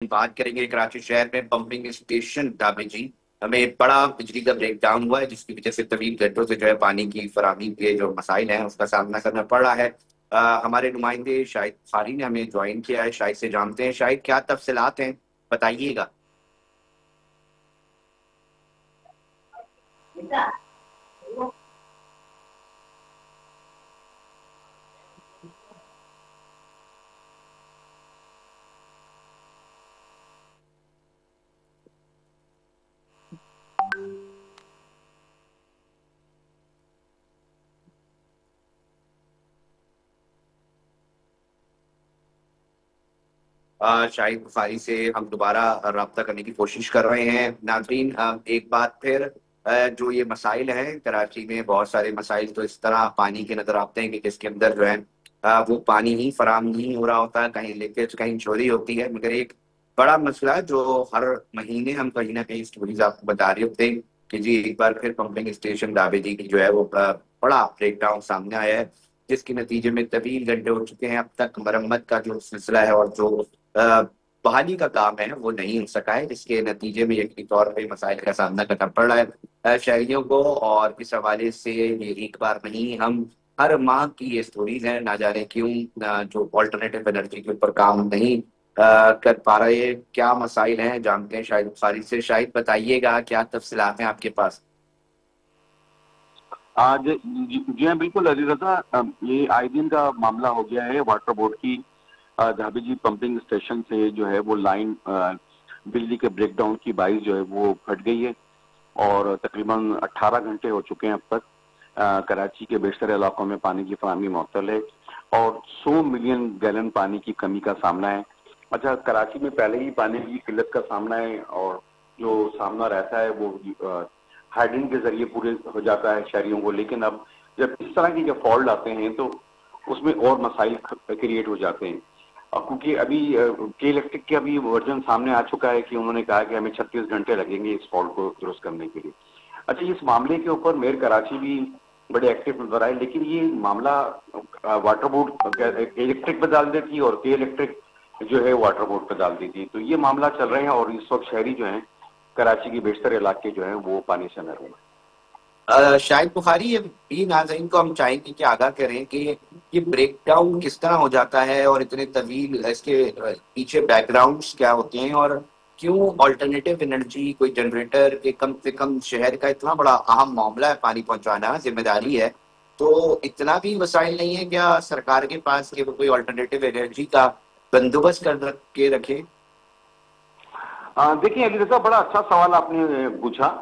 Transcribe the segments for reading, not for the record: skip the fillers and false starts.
बात करेंगे कराची शहर में पंपिंग स्टेशन ढाबे जी हमें बड़ा बिजली का ब्रेक डाउन हुआ है जिसकी वजह से तवील घंटों से जो है पानी की फराहमी के जो मसाइल हैं उसका सामना करना पड़ रहा है। हमारे नुमाइंदे शाहिद फारी ने हमें ज्वाइन किया है। शाहिद से जानते हैं शाहिद क्या तफसीलात हैं, बताइएगा। शाहिद बुखारी से हम दोबारा रब्ता करने की कोशिश कर रहे हैं। नाज़रीन, एक बात फिर, जो ये मसाइल हैं कराची में, बहुत सारे मसाइल तो इस तरह पानी के नज़र आते हैं कि जिसके अंदर जो है वो पानी ही फराहम नहीं हो रहा होता, कहीं लीकेज कहीं चोरी होती है। मगर एक बड़ा मसला है जो हर महीने हम कहीं ना कहीं स्टोरीज आपको बता रहे होते हैं कि जी एक बार फिर पंपिंग स्टेशन दावेदी की जो है वो बड़ा ब्रेक डाउन सामने आया है, जिसके नतीजे में तवील घंटे हो चुके हैं। अब तक मरम्मत का जो सिलसिला है और जो अ, बहाली का काम है वो नहीं हो सका है, जिसके नतीजे में यकीनी तौर पे मसाइल का सामना करना पड़ रहा है शहरियों को। और इस हवाले से ये एक बार नहीं, हम हर माह की ये स्टोरीज हैं, ना जाने क्यों जो ऑल्टरनेटिव एनर्जी के ऊपर काम नहीं कर पा रहे। क्या मसाइल हैं जानते हैं शाहिद बुखारी से। शाहिद बताइएगा क्या तफसीलात हैं आपके पास। आज जी हाँ, बिल्कुल अली रजा। ये आए दिन का मामला हो गया है। वाटर बोर्ड की धाबी जी पंपिंग स्टेशन से जो है वो लाइन बिजली के ब्रेकडाउन की बाइस जो है वो फट गई है और तकरीबन 18 घंटे हो चुके हैं अब तक। कराची के बेशतर इलाकों में पानी की फराहमी मुअत्तल है और 100 मिलियन गैलन पानी की कमी का सामना है। अच्छा, कराची में पहले ही पानी की किल्लत का सामना है और जो सामना रहता है वो हाइड्रेंट के जरिए पूरे हो जाता है शहरियों को, लेकिन अब जब इस तरह की जब फॉल्ट आते हैं तो उसमें और मसाइल क्रिएट हो जाते हैं। क्योंकि अभी के इलेक्ट्रिक के अभी वर्जन सामने आ चुका है कि उन्होंने कहा कि हमें 36 घंटे लगेंगे इस फॉल्ट को दुरुस्त करने के लिए। अच्छा, इस मामले के ऊपर मेयर कराची भी बड़े एक्टिव नजर आए, लेकिन ये मामला वाटर बोर्ड इलेक्ट्रिक पे डाल देती और के इलेक्ट्रिक जो है वाटर बोर्ड पे डाल देती। तो ये मामला चल रहे हैं और इस वक्त शहरी जो है कराची के बेशतर इलाके जो है वो पानी से महरूम है। शाहिद बुखारी, ये भी नाज़रीन को हम चाहेंगे कि आगाह करें कि ये ब्रेक डाउन किस तरह हो जाता है और इतने तवील इसके पीछे बैकग्राउंड्स क्या होते हैं, और क्यों ऑल्टरनेटिव एनर्जी कोई जनरेटर के कम से कम शहर का इतना बड़ा अहम मामला है, पानी पहुंचाना जिम्मेदारी है, तो इतना भी वसाइल नहीं है क्या सरकार के पास कि वो कोई ऑल्टरनेटिव एनर्जी का बंदोबस्त कर के रखे। देखिए अली रजा, बड़ा अच्छा सवाल आपने पूछा।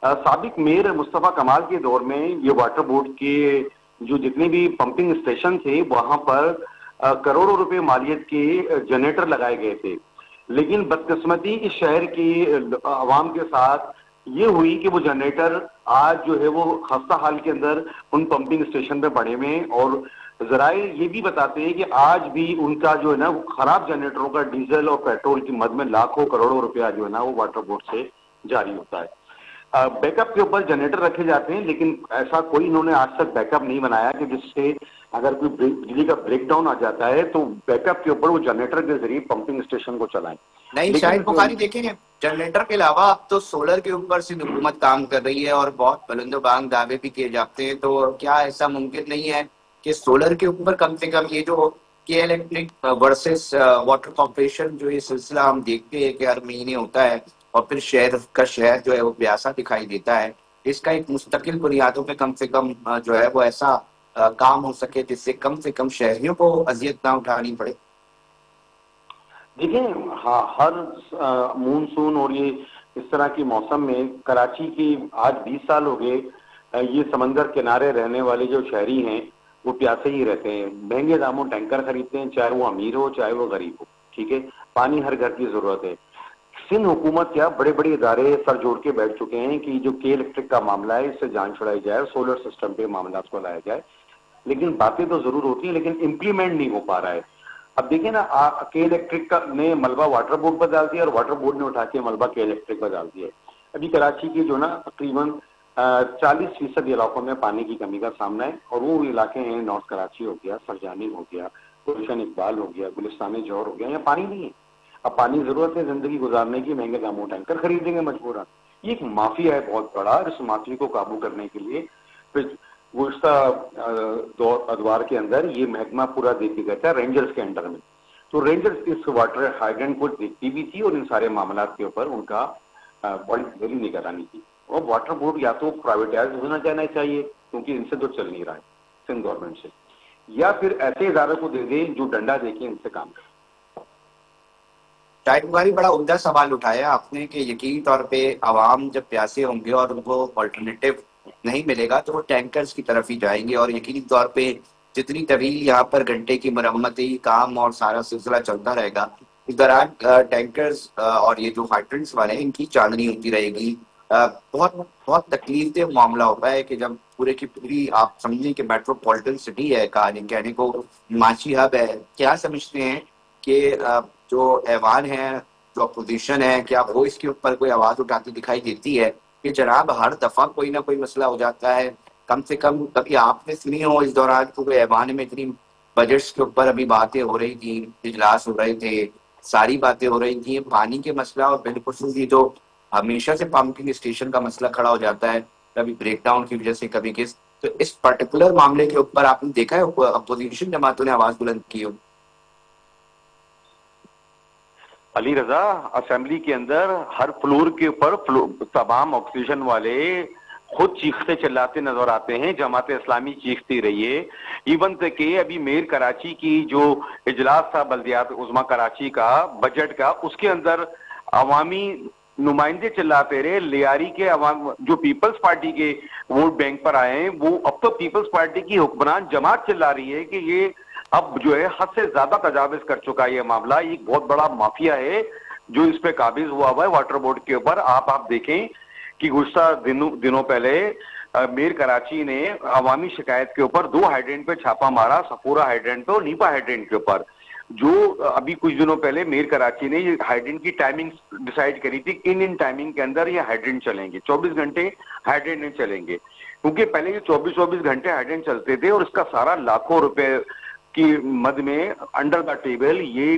साबिक मेयर मुस्तफा कमाल के दौर में ये वाटर बोर्ड के जो जितने भी पंपिंग स्टेशन थे वहां पर करोड़ों रुपए मालियत के जनरेटर लगाए गए थे, लेकिन बदकिस्मती इस शहर की आवाम के साथ ये हुई कि वो जनरेटर आज जो है वो खस्ता हाल के अंदर उन पंपिंग स्टेशन पे पड़े हुए हैं और जराए ये भी बताते हैं कि आज भी उनका जो है ना वो खराब जनरेटरों का डीजल और पेट्रोल की मद में लाखों करोड़ों रुपया जो है ना वो वाटर बोर्ड से जारी होता है। बैकअप के ऊपर जनरेटर रखे जाते हैं, लेकिन ऐसा कोई इन्होंने आज तक बैकअप नहीं बनाया कि जिससे अगर कोई बिजली का ब्रेकडाउन आ जाता है तो बैकअप के ऊपर वो जनरेटर के जरिए पंपिंग स्टेशन को चलाएं। नहीं शाहिद बुखारी, देखें जनरेटर के अलावा अब तो सोलर के ऊपर से हुकूमत काम कर रही है और बहुत बुलंदोबांग दावे भी किए जाते हैं, तो क्या ऐसा मुमकिन नहीं है कि सोलर के ऊपर कम से कम ये जो के इलेक्ट्रिक वर्सेस वाटर कॉर्पोरेशन जो ये सिलसिला हम देखते हैं कि हर महीने होता है और फिर शहर का शहर जो है वो प्यासा दिखाई देता है, इसका एक मुस्तकिल बुनियादों पे कम से कम जो है वो ऐसा काम हो सके जिससे कम से कम शहरियों को अजियत ना उठानी पड़े। देखिए, हाँ, हर मानसून और ये इस तरह की मौसम में कराची की आज 20 साल हो गए ये समंदर किनारे रहने वाले जो शहरी हैं वो प्यासे ही रहते हैं। महंगे दामों टैंकर खरीदते हैं, चाहे वो अमीर हो चाहे वो गरीब हो, ठीक है। पानी हर घर की जरूरत है। सिंध हुकूमत क्या बड़े बड़े इदारे सर जोड़ के बैठ चुके हैं कि जो के इलेक्ट्रिक का मामला है इससे जान छुड़ाई जाए, सोलर सिस्टम पे मामला को लाया जाए। लेकिन बातें तो जरूर होती हैं लेकिन इम्प्लीमेंट नहीं हो पा रहा है। अब देखिए ना, के इलेक्ट्रिक का ने मलबा वाटर बोर्ड पर डाल दिया और वाटर बोर्ड ने उठा के मलबा के इलेक्ट्रिक पर डाल दिया। अभी कराची की जो ना तकरीबन 40% इलाकों में पानी की कमी का सामना है और वो इलाके हैं नॉर्थ कराची हो गया, सरजानी हो गया, गुलशन इकबाल हो गया, गुलिस्तान जौहर हो गया, यहाँ पानी नहीं है। اب پانی ضرورت ہے زندگی گزارنے کی، مہنگے داموں ٹینکر خریدیں گے مجبوراً. یہ ایک مافیا ہے بہت بڑا، اور اس مافیا کو قابو کرنے کے لیے پھر گزشتہ ادوار کے اندر یہ محکمہ پورا دیکھی گیا تھا رینجرز کے انڈر میں. تو رینجرز اس واٹر ہائیڈرنٹ کو دیکھتی بھی تھی اور ان سارے معاملات کے اوپر ان کا بڑی گہری نگرانی تھی. اور واٹر بورڈ یا تو پرائیویٹائز ہونا چاہنا چاہیے کیونکہ ان سے تو چل نہیں رہا ہے سندھ گورنمنٹ سے، یا پھر ایسے اداروں کو دے دیں جو ڈنڈا دے کے ان سے کام کریں. شاہد بخاری، بڑا عمدہ سوال اٹھایا آپ نے کہ یقینی طور پہ عوام جب پیاسے ہوں گے اور ان کو آلٹرنیٹو نہیں ملے گا تو وہ ٹینکرز کی طرف ہی جائیں گے، اور یقینی طور پہ جتنی طویل یہاں پر گھنٹے کی مرمتی کام اور سارا سلسلہ چلتا رہے گا، اس دوران ٹینکرز اور یہ جو ہائیڈرنٹس والے ہیں ان کی چاندنی ہوتی رہے گی. بہت بہت تکلیف دہ معاملہ ہوتا ہے کہ جب پورے کی پوری آپ سمجھیں کہ میٹروپولیٹن سٹی ہے، کہنے کو معاشی ہب ہے. کیا سمجھتے ہیں کہ جو ایوان ہے، جو اپوزیشن ہے، کیا وہ اس کے اوپر کوئی آواز اٹھاتی دکھائی دیتی ہے کہ جناب ہر دفعہ کوئی نہ کوئی مسئلہ ہو جاتا ہے؟ کم سے کم کبھی آپ نے سنی ہو اس دوران کوئی ایوان میں اتنی بجٹس کے اوپر ابھی باتیں ہو رہی تھیں، اجلاس ہو رہے تھے، ساری باتیں ہو رہی تھیں، پانی کے مسئلہ اور بالخصوص یہ جو ہمیشہ سے پمپنگ اسٹیشن کا مسئلہ کھڑا ہو جاتا ہے، کبھی بریک ڈاؤن کی وجہ سے، کبھی کس. تو اس پرٹیکولر معاملے کے اوپر آپ نے دیکھا ہے اپوزیشن جماعتوں نے آواز بلند کی ہو؟ علی رضا، اسمبلی کے اندر ہر فلور کے اوپر تمام اپوزیشن والے خود چیختے چلاتے نظر آتے ہیں. جماعت اسلامی چیختی رہی ہے. ایون تک کہ ابھی میئر کراچی کی جو اجلاس تھا بلدیات عظمیٰ کراچی کا بجٹ کا، اس کے اندر عوامی نمائندے چلاتے رہے. لیاری کے عوام جو پیپلز پارٹی کے ووٹ بینک پر آئے ہیں، وہ اب تو پیپلز پارٹی کی حکمران جماعت چلا رہی ہے کہ یہ اب جو ہے حد سے زیادہ تجاوز کر چکا ہے یہ معاملہ. ایک بہت بڑا مافیا ہے جو اس پہ قابض ہوا ہوا ہے واٹر بورڈ کے اوپر. آپ دیکھیں کہ گزشتہ دنوں پہلے میئر کراچی نے عوامی شکایت کے اوپر 2 ہائیڈرنٹ پہ چھاپا مارا، سپورا ہائیڈرنٹ پہ اور نیپا ہائیڈرنٹ کے اوپر. جو ابھی کچھ دنوں پہلے میئر کراچی نے یہ ہائیڈرنٹ کی ٹائمنگ ڈیسائیڈ کری تھی کہ ان ٹائمنگ کے اندر یہ ہائیڈرنٹ چلیں گے، 24 گھنٹے ہائیڈرنٹ چلیں گے. کیونکہ پہلے یہ 24 گھنٹے ہائیڈرنٹ چلتے تھے اور اس کا سارا لاکھوں روپے کی مد میں انڈر دا ٹیبل یہ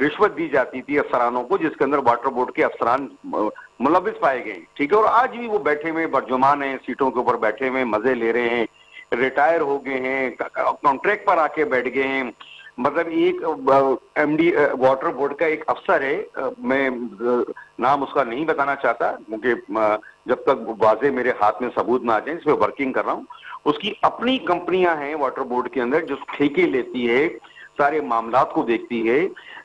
رشوت دی جاتی تھی افسرانوں کو، جس کے اندر واٹر بورڈ کے افسران ملوث پائے گئے. ٹھیک ہے، اور آج بھی وہ بیٹھے ہوئے برجمان ہیں، سیٹوں کے اوپر بیٹھے ہوئے مزے لے رہے ہیں، ریٹائر ہو گئے ہیں، کانٹریکٹ پر آ کے بیٹھ گئے ہیں. مطلب ایک ایم ڈی واٹر بورڈ کا ایک افسر ہے، میں نام اس کا نہیں بتانا چاہتا کیونکہ جب تک واضح میرے ہاتھ میں ثبوت نہ آ جائیں، اس پہ ورکنگ کر رہا ہوں. اس کی اپنی کمپنیاں ہیں واٹر بورڈ کے اندر جو ٹھیکے لیتی ہے، سارے معاملات کو دیکھتی ہے.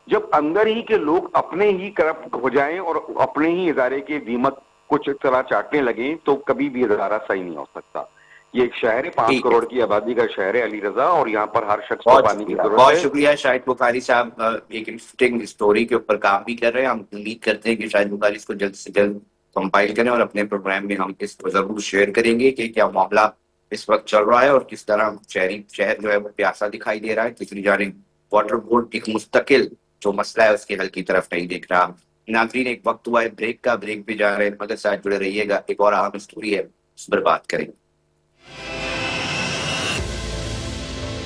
جب اندر ہی کے لوگ اپنے ہی کرپٹ ہو جائیں اور اپنے ہی ادارے کے دیمک کچھ طرح چاٹنے لگیں تو کبھی بھی ادارہ صحیح نہیں ہو سکتا. یہ ایک شہر ہے، 5 ٹھیک ہے، کروڑ کی آبادی کا شہر ہے علی رضا، اور یہاں پر ہر شخص کو بہت پانی کی شکریہ، ضرورت بہت ہے. شکریہ. شاہد بخاری صاحب ایک انٹرسٹنگ اسٹوری کے اوپر کام بھی کر رہے ہیں. ہم امید کرتے ہیں کہ شاہد بخاری اس کو جلد سے جلد کمپائل کریں اور اپنے پروگرام میں ہم اس کو ضرور شیئر کریں گے کہ کیا معاملہ اس وقت چل رہا ہے اور کس طرح شہر جو ہے وہ پیاسا دکھائی دے رہا ہے. دوسری جانب واٹر بورڈ ایک مستقل جو مسئلہ ہے اس کے حل کی طرف نہیں دیکھ رہا. ناظرین، ایک وقت ہوا ہے بریک کا، بریک پہ جا رہے ہیں، مگر ساتھ جڑے رہیے گا، ایک اور اہم اسٹوری ہے اس پر بات کریں گے.